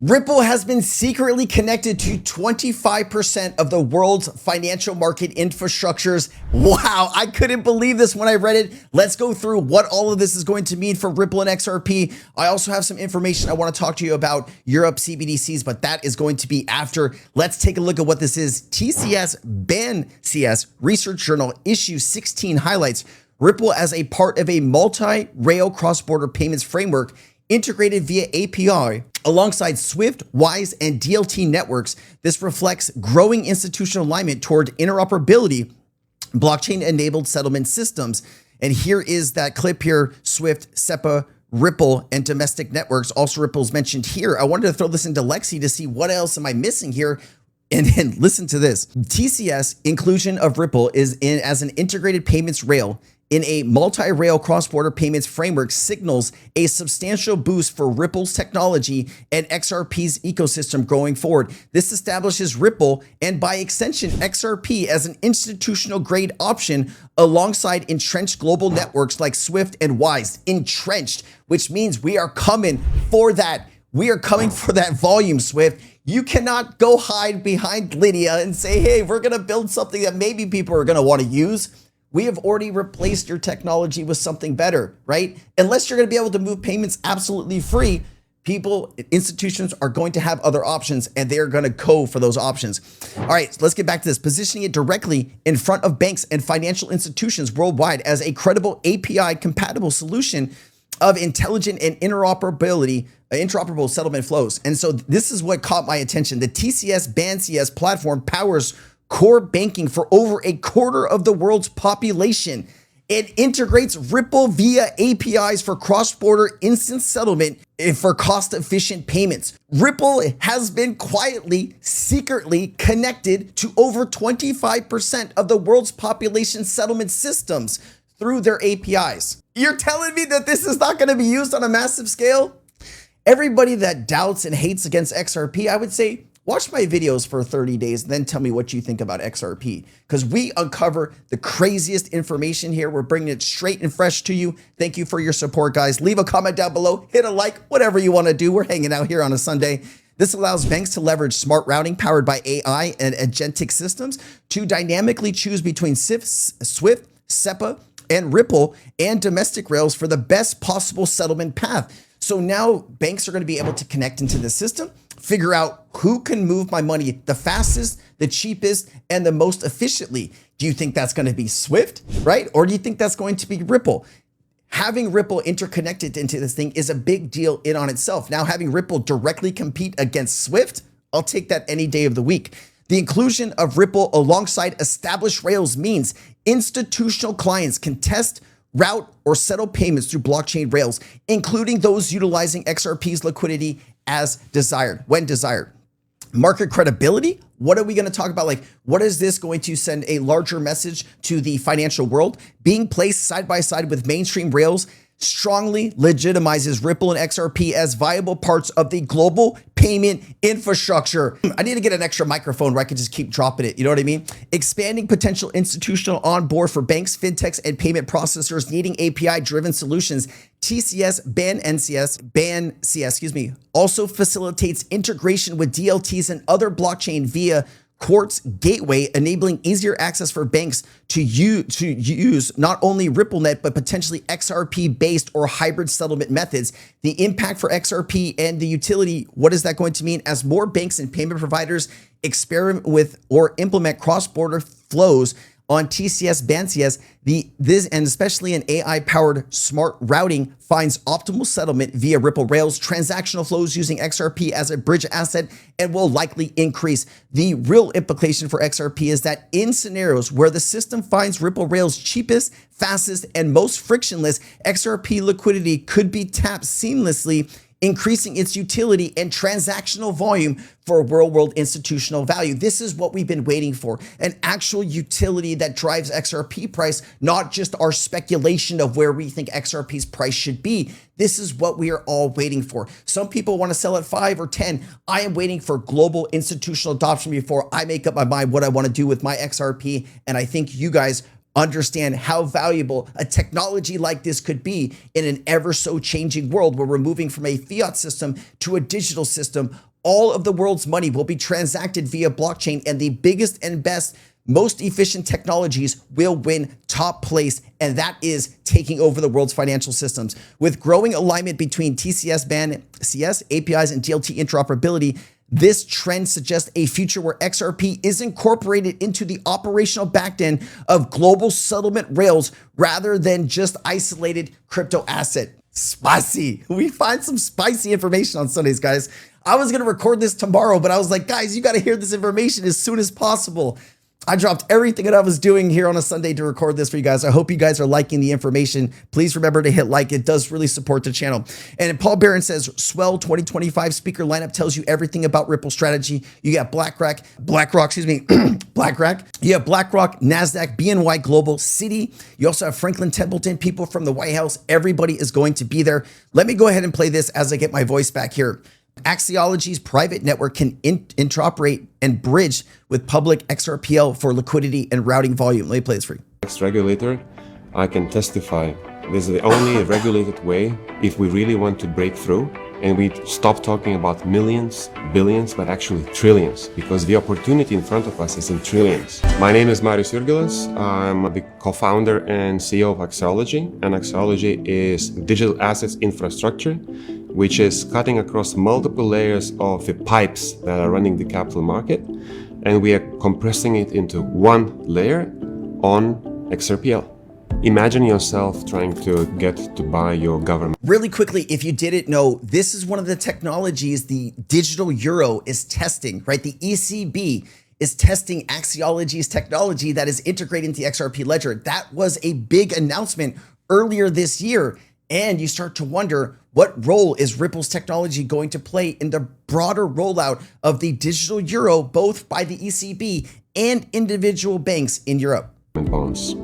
Ripple has been secretly connected to 25% of the world's financial market infrastructures. Wow, I couldn't believe this when I read it. Let's go through what all of this is going to mean for Ripple and XRP. I also have some information I want to talk to you about Europe CBDCs, but that is going to be after. Let's take a look at what this is. TCS Ban CS Research Journal issue 16 highlights Ripple as a part of a multi-rail cross-border payments framework integrated via API alongside Swift, Wise, and DLT networks. This reflects growing institutional alignment toward interoperability, blockchain-enabled settlement systems. And here is that clip here, Swift, SEPA, Ripple, and domestic networks. Also, Ripple's mentioned here. I wanted to throw this into Lexi to see what else am I missing here. And then listen to this. TCS inclusion of Ripple is in as an integrated payments rail in a multi-rail cross-border payments framework signals a substantial boost for Ripple's technology and XRP's ecosystem going forward. This establishes Ripple and by extension XRP as an institutional grade option alongside entrenched global networks like Swift and Wise. Entrenched, which means we are coming for that. We are coming for that volume, Swift. You cannot go hide behind Lydia and say, hey, we're going to build something that maybe people are going to want to use. We have already replaced your technology with something better, right? Unless you're going to be able to move payments absolutely free, people, institutions are going to have other options and they're going to go for those options. All right, so let's get back to this. Positioning it directly in front of banks and financial institutions worldwide as a credible API compatible solution of intelligent and interoperable settlement flows. And so this is what caught my attention. The TCS Ban CS platform powers core banking for over a quarter of the world's population. It integrates Ripple via APIs for cross-border instant settlement and for cost-efficient payments. Ripple has been quietly, secretly connected to over 25% of the world's population settlement systems through their APIs. You're telling me that this is not going to be used on a massive scale? Everybody that doubts and hates against XRP, I would say, watch my videos for 30 days, and then tell me what you think about XRP, because we uncover the craziest information here. We're bringing it straight and fresh to you. Thank you for your support, guys. Leave a comment down below, hit a like, whatever you want to do. We're hanging out here on a Sunday. This allows banks to leverage smart routing powered by AI and agentic systems to dynamically choose between Swift, SEPA, and Ripple and domestic rails for the best possible settlement path. So now banks are going to be able to connect into the system, figure out who can move my money the fastest, the cheapest, and the most efficiently. Do you think that's going to be Swift, right? Or do you think that's going to be Ripple? Having Ripple interconnected into this thing is a big deal in on itself. Now having Ripple directly compete against Swift, I'll take that any day of the week. The inclusion of Ripple alongside established rails means institutional clients can test, route, or settle payments through blockchain rails, including those utilizing XRP's liquidity as desired, when desired. Market credibility, what are we going to talk about? Like, what is this going to send a larger message to the financial world? Being placed side by side with mainstream rails strongly legitimizes Ripple and XRP as viable parts of the global payment infrastructure. I need to get an extra microphone where I can just keep dropping it. You know what I mean? Expanding potential institutional on board for banks, fintechs, and payment processors needing API-driven solutions. TCS Ban CS, also facilitates integration with DLTs and other blockchain via Quartz Gateway, enabling easier access for banks to use not only RippleNet, but potentially XRP-based or hybrid settlement methods. The impact for XRP and the utility, what is that going to mean? As more banks and payment providers experiment with or implement cross-border flows on TCS Ban CS, this and especially an AI-powered smart routing finds optimal settlement via Ripple rails, transactional flows using XRP as a bridge asset, and will likely increase. The real implication for XRP is that in scenarios where the system finds Ripple rails cheapest, fastest, and most frictionless, XRP liquidity could be tapped seamlessly, increasing its utility and transactional volume for real-world institutional value. This is what we've been waiting for, an actual utility that drives XRP price, not just our speculation of where we think XRP's price should be. This is what we are all waiting for. Some people want to sell at 5 or 10. I am waiting for global institutional adoption before I make up my mind what I want to do with my XRP, and I think you guys understand how valuable a technology like this could be in an ever so changing world where we're moving from a fiat system to a digital system all of the world's money will be transacted via blockchain, and the biggest and best, most efficient technologies will win top place, and that is taking over the world's financial systems. With growing alignment between TCS, BAN, CS, APIs, and DLT interoperability, this trend suggests a future where XRP is incorporated into the operational backend of global settlement rails rather than just isolated crypto asset. Spicy. We find some spicy information on Sundays, guys. I was going to record this tomorrow, but I was like, guys, you got to hear this information as soon as possible. I dropped everything that I was doing here on a Sunday to record this for you guys. I hope you guys are liking the information. Please remember to hit like. It does really support the channel. And Paul Barron says, Swell 2025 speaker lineup tells you everything about Ripple strategy. You got BlackRock, BlackRock. You have BlackRock, NASDAQ, BNY Global, Citi. You also have Franklin Templeton, people from the White House. Everybody is going to be there. Let me go ahead and play this as I get my voice back here. Axiology's private network can interoperate and bridge with public XRPL for liquidity and routing volume. Let me play this for you. Regulator, I can testify this is the only regulated way if we really want to break through and we stop talking about millions, billions, but actually trillions, because the opportunity in front of us is in trillions. My name is Marius Jurgilas. I'm the co-founder and CEO of Axiology, and Axiology is digital assets infrastructure, which is cutting across multiple layers of the pipes that are running the capital market, and we are compressing it into one layer on XRPL. Imagine yourself trying to get to buy your government. Really quickly, if you didn't know, this is one of the technologies the digital euro is testing, right? The ECB is testing Axiology's technology that is integrated into the XRP ledger. That was a big announcement earlier this year. And you start to wonder, what role is Ripple's technology going to play in the broader rollout of the digital euro, both by the ECB and individual banks in Europe? Bonds.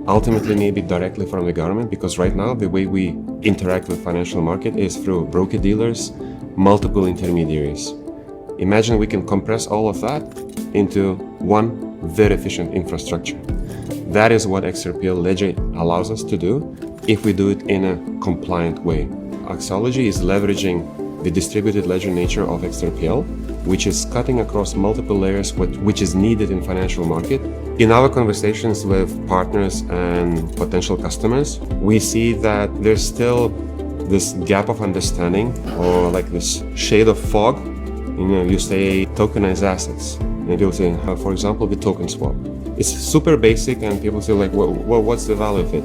Ultimately, maybe directly from the government, because right now the way we interact with financial market is through broker dealers, multiple intermediaries. Imagine we can compress all of that into one very efficient infrastructure. That is what XRPL Ledger allows us to do if we do it in a compliant way. Axiology is leveraging the distributed ledger nature of XRPL, which is cutting across multiple layers, which is needed in financial market. In our conversations with partners and potential customers, we see that there's still this gap of understanding, or like this shade of fog. You say tokenized assets, and people say, for example, the token swap. It's super basic, and people say like, well, what's the value of it?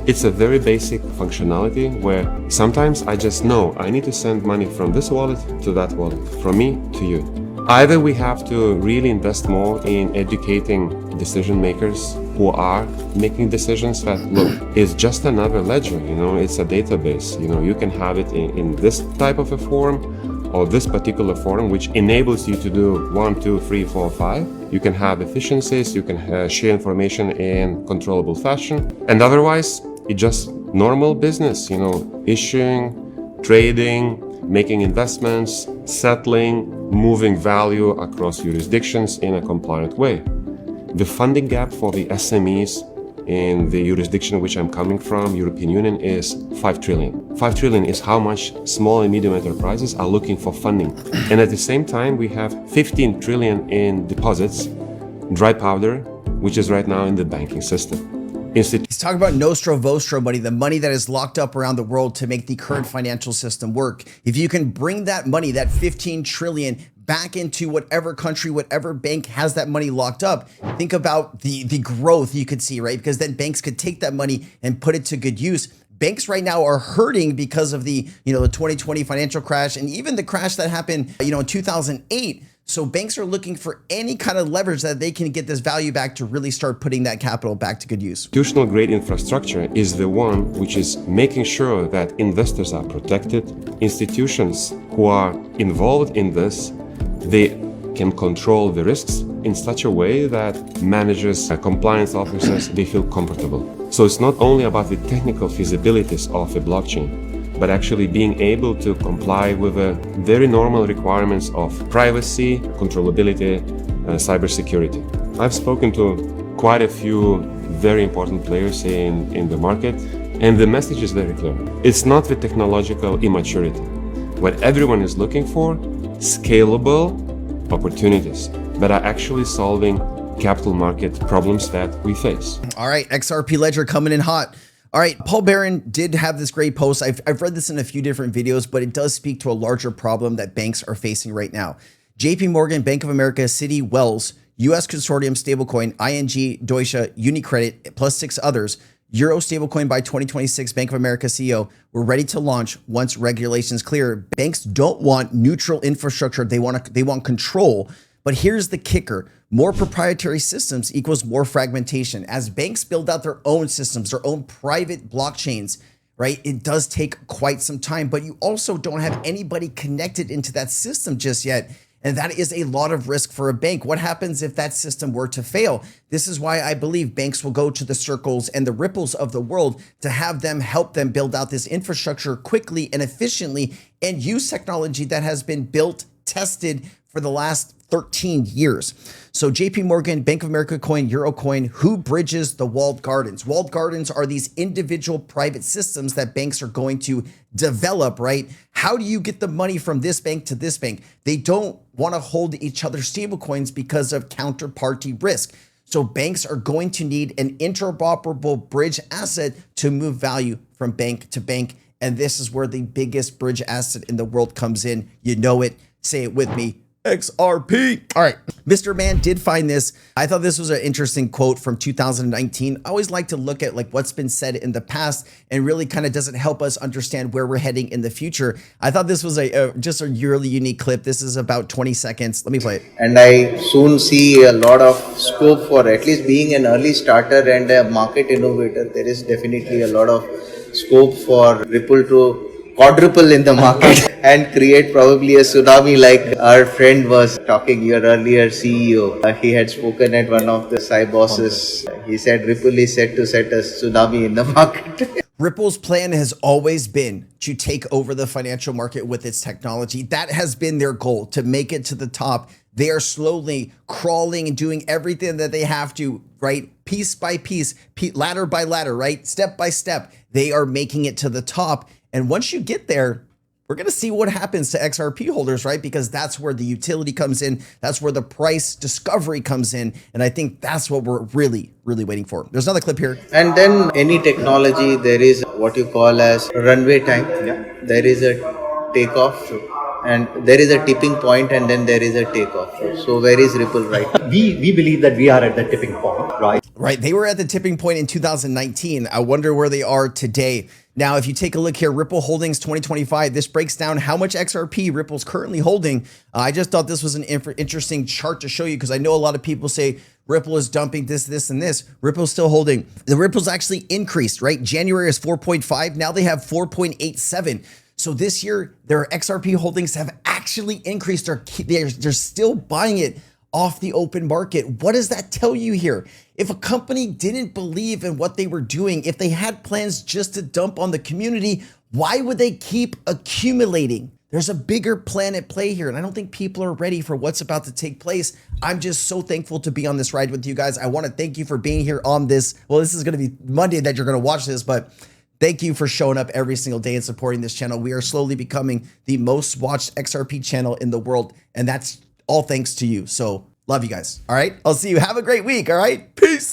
It's a very basic functionality where sometimes I just know I need to send money from this wallet to that wallet, from me to you. Either we have to really invest more in educating decision makers who are making decisions that, look, it's just another ledger, it's a database. You can have it in this type of a form or this particular form, which enables you to do 1, 2, 3, 4, 5. You can have efficiencies, you can share information in controllable fashion. And otherwise, it's just normal business, issuing, trading, making investments, settling, moving value across jurisdictions in a compliant way. The funding gap for the SMEs in the jurisdiction which I'm coming from, European Union, is 5 trillion. 5 trillion is how much small and medium enterprises are looking for funding. And at the same time, we have 15 trillion in deposits, dry powder, which is right now in the banking system. He's talking about Nostro Vostro money, the money that is locked up around the world to make the current financial system work. If you can bring that money, that 15 trillion, back into whatever country, whatever bank has that money locked up, think about the growth you could see, right? Because then banks could take that money and put it to good use. Banks right now are hurting because of the 2020 financial crash, and even the crash that happened, in 2008. So banks are looking for any kind of leverage that they can get this value back to really start putting that capital back to good use. Institutional grade infrastructure is the one which is making sure that investors are protected. Institutions who are involved in this, they can control the risks in such a way that managers, compliance officers, they feel comfortable. So it's not only about the technical feasibilities of a blockchain, but actually being able to comply with the very normal requirements of privacy, controllability, cybersecurity. I've spoken to quite a few very important players in the market, and the message is very clear. It's not the technological immaturity. What everyone is looking for scalable opportunities that are actually solving capital market problems that we face. All right, XRP Ledger coming in hot. All right, Paul Barron did have this great post. I've read this in a few different videos, but it does speak to a larger problem that banks are facing right now. JP Morgan, Bank of America, Citi, Wells, US Consortium stablecoin, ING, Deutsche, UniCredit, plus 6 others, Euro stablecoin by 2026, Bank of America CEO, we're ready to launch once regulations clear. Banks don't want neutral infrastructure. They want control. But here's the kicker. More proprietary systems equals more fragmentation. As banks build out their own systems, their own private blockchains, right? It does take quite some time, but you also don't have anybody connected into that system just yet. And that is a lot of risk for a bank. What happens if that system were to fail? This is why I believe banks will go to the Circles and the Ripples of the world to have them help them build out this infrastructure quickly and efficiently and use technology that has been built, tested for the last 13 years. So JP Morgan, Bank of America coin, Euro coin, who bridges the walled gardens? Walled gardens are these individual private systems that banks are going to develop, right? How do you get the money from this bank to this bank? They don't want to hold each other's stablecoins because of counterparty risk. So banks are going to need an interoperable bridge asset to move value from bank to bank. And this is where the biggest bridge asset in the world comes in. You know it. Say it with me. XRP. All right. Mr. Man did find this. I thought this was an interesting quote from 2019. I always like to look at like what's been said in the past and really kind of doesn't help us understand where we're heading in the future. I thought this was just a really unique clip. This is about 20 seconds. Let me play it. And I soon see a lot of scope for at least being an early starter and a market innovator. There is definitely a lot of scope for Ripple to quadruple in the market and create probably a tsunami like our friend was talking, your earlier CEO. He had spoken at one of the Cybosses. He said Ripple is set to set a tsunami in the market. Ripple's plan has always been to take over the financial market with its technology. That has been their goal, to make it to the top. They are slowly crawling and doing everything that they have to, right? Piece by piece, ladder by ladder, right? Step by step, they are making it to the top. And once you get there, we're going to see what happens to XRP holders, right? Because that's where the utility comes in. That's where the price discovery comes in. And I think that's what we're really, really waiting for. There's another clip here. And then any technology, there is what you call as runway time. Yeah. There is a takeoff. And there is a tipping point, and then there is a takeoff. So where is Ripple right now? We believe that we are at the tipping point, right? Right. They were at the tipping point in 2019. I wonder where they are today. Now, if you take a look here, Ripple Holdings 2025, this breaks down how much XRP Ripple's currently holding. I just thought this was an interesting chart to show you because I know a lot of people say Ripple is dumping this, and this. Ripple's still holding. The Ripple's actually increased, right? January is 4.5. Now they have 4.87. So this year, their XRP holdings have actually increased. They're still buying it off the open market. What does that tell you here? If a company didn't believe in what they were doing, if they had plans just to dump on the community, why would they keep accumulating? There's a bigger plan at play here, and I don't think people are ready for what's about to take place. I'm just so thankful to be on this ride with you guys. I want to thank you for being here on this. Well, this is going to be Monday that you're going to watch this, but thank you for showing up every single day and supporting this channel. We are slowly becoming the most watched XRP channel in the world, and that's all thanks to you. So love you guys. All right. I'll see you. Have a great week. All right. Peace.